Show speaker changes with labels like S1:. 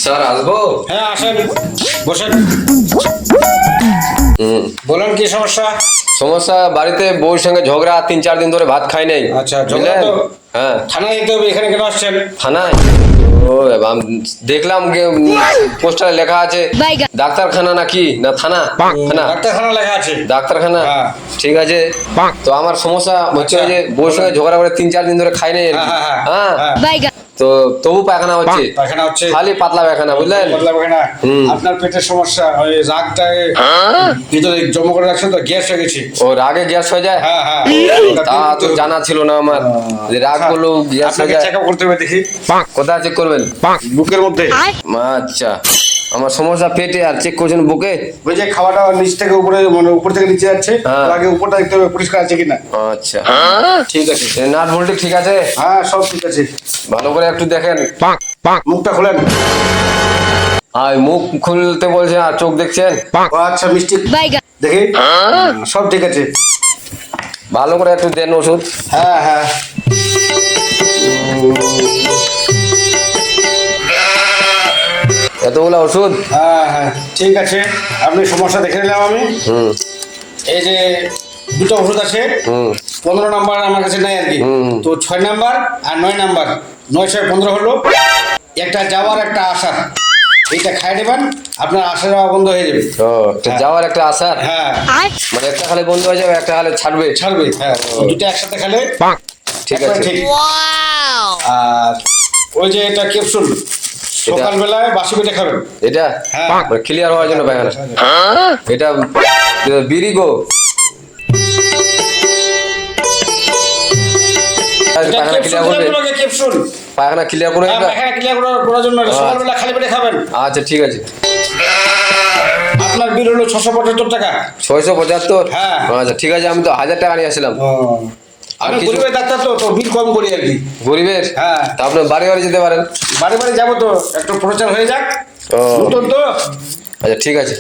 S1: Sir আসবো?
S2: হ্যাঁ আসেন, বসেন। বলেন কি সমস্যা?
S1: সমস্যা বাড়িতে বউর সঙ্গে ঝগড়া, 3-4 দিন ধরে ভাত খাই নাই।
S2: আচ্ছা, ঝগড়া তো
S1: হ্যাঁ।
S2: থানায় যেতে হবে, এখানে কেন আসছেন?
S1: থানায়? ও দেখলাম পোস্টারে লেখা আছে ডাক্তারখানা নাকি না থানা? থানা,
S2: ডাক্তারখানা লেখা আছে।
S1: ডাক্তারখানা।
S2: হ্যাঁ।
S1: ঠিক আছে। তো আমার সমস্যা হচ্ছে যে বউর সঙ্গে ঝগড়া করে 3-4 দিন ধরে খাই নাই আর কি।
S2: হ্যাঁ,
S1: হ্যাঁ। তো তবু পায়খানা হচ্ছে,
S2: পায়খানা হচ্ছে,
S1: খালি পাতলা পায়খানা, বুঝলেন?
S2: পাতলা পায়খানা। আপনার পেটের সমস্যা, ওই রাগটাকে ভিতরে জমা করে রাখছেন তো, গ্যাস হয়ে গেছে।
S1: ও রাগে গ্যাস হয়ে যায়?
S2: হ্যাঁ হ্যাঁ।
S1: তা তো জানা ছিল না আমার, যে রাগ করলেও গ্যাস হয়ে যায়।
S2: চেক আপ করতে হবে, দেখি
S1: কোথায় চেক করবেন?
S2: বুকের মধ্যে।
S1: আচ্ছা, আমার সমস্যা পেটে, আর চেক করছেন বুকে?
S2: ওই যে খাওয়াটা নিচ থেকে উপরে, মানে উপর থেকে নিচে যাচ্ছে, আগে উপরটা দেখতে হবে পরিষ্কার আছে কিনা।
S1: আচ্ছা ঠিক আছে। নাট বল্টু ঠিক আছে?
S2: হ্যাঁ সব ঠিক আছে।
S1: ভালো করে একটু দেখেন।
S2: মুখটা খোলেন।
S1: আর মুখ খুলতে বলছেন আর চোখ দেখছেন?
S2: ও আচ্ছা, মিষ্টি দেখি, সব ঠিক আছে।
S1: ভালো করে একটু দেন ওষুধ।
S2: হ্যাঁ হ্যাঁ।
S1: এতগুলা ওষুধ?
S2: হ্যাঁ হ্যাঁ ঠিক আছে, আপনি সমস্যা দেখে নিলাম আমি। এই যে দুটো ওষুধ আছে, 15 নাম্বার আমার কাছে নাই আর কি, তো 6 নাম্বার আর 9 নাম্বার, 9-15 হলো। একটা যাওয়ার একটা আসার, এইটা খাই দেবেন, আপনার আসা যাওয়া বন্ধ হয়ে যাবে।
S1: ও, একটা যাওয়ার একটা আসার?
S2: হ্যাঁ,
S1: মানে একটা খালে বন্ধ হয়ে যাবে, একটা খালে ছাড়বে?
S2: ছাড়বে, হ্যাঁ, দুটো একসাথে খেলে
S1: ঠিক আছে।
S2: ঠিক। আর ওই যে এটা ক্যাপসুল, সকালবেলায় বাসি পেটে খাবেন।
S1: এটা
S2: হ্যাঁ,
S1: ক্লিয়ার হওয়ার জন্য পায়খানা? এটা বিড়ি গো? পায়খানা ক্লিয়ার করবে?
S2: ক্যাপসুল
S1: পায়খানা ক্লিয়ার করে?
S2: পায়খানা ক্লিয়ার করার জন্য সকালবেলা খালি পেটে খাবেন।
S1: আচ্ছা ঠিক আছে।
S2: আপনার বিল হলো 675 টাকা।
S1: 675?
S2: হ্যাঁ।
S1: আচ্ছা ঠিক আছে, আমি তো 1000 টাকা নিয়ে আসছিলাম।
S2: আমি গরিবের ডাক্তার, তো বিল কম করি আর কি।
S1: গরিবের?
S2: হ্যাঁ।
S1: তা আপনি বাড়ি বাড়ি যেতে পারেন।
S2: বাড়ি বাড়ি যাবো তো, একটু প্রচার হয়ে যাক, নতুন তো।
S1: আচ্ছা ঠিক আছে।